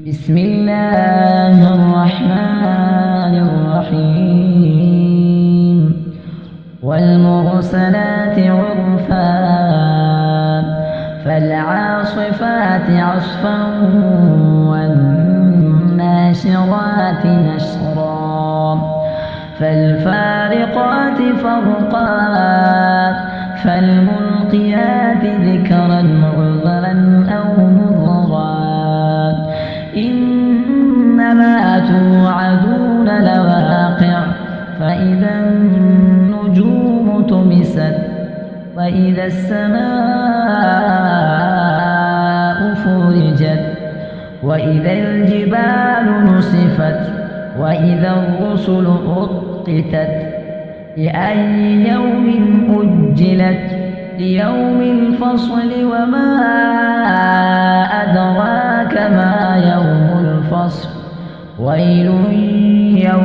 بسم الله الرحمن الرحيم والمرسلات عرفا فالعاصفات عصفا والناشرات نشرا فالفارقات فرقا فالملقيات ذكرا عذرا أو نذرا إنما توعدون لواقع فإذا النجوم طمست وإذا السماء فرجت وإذا الجبال نسفت وإذا الرسل أقتت لأي يوم أجلت ليوم الفصل وما أدراك ما يوم الفصل ويل يوم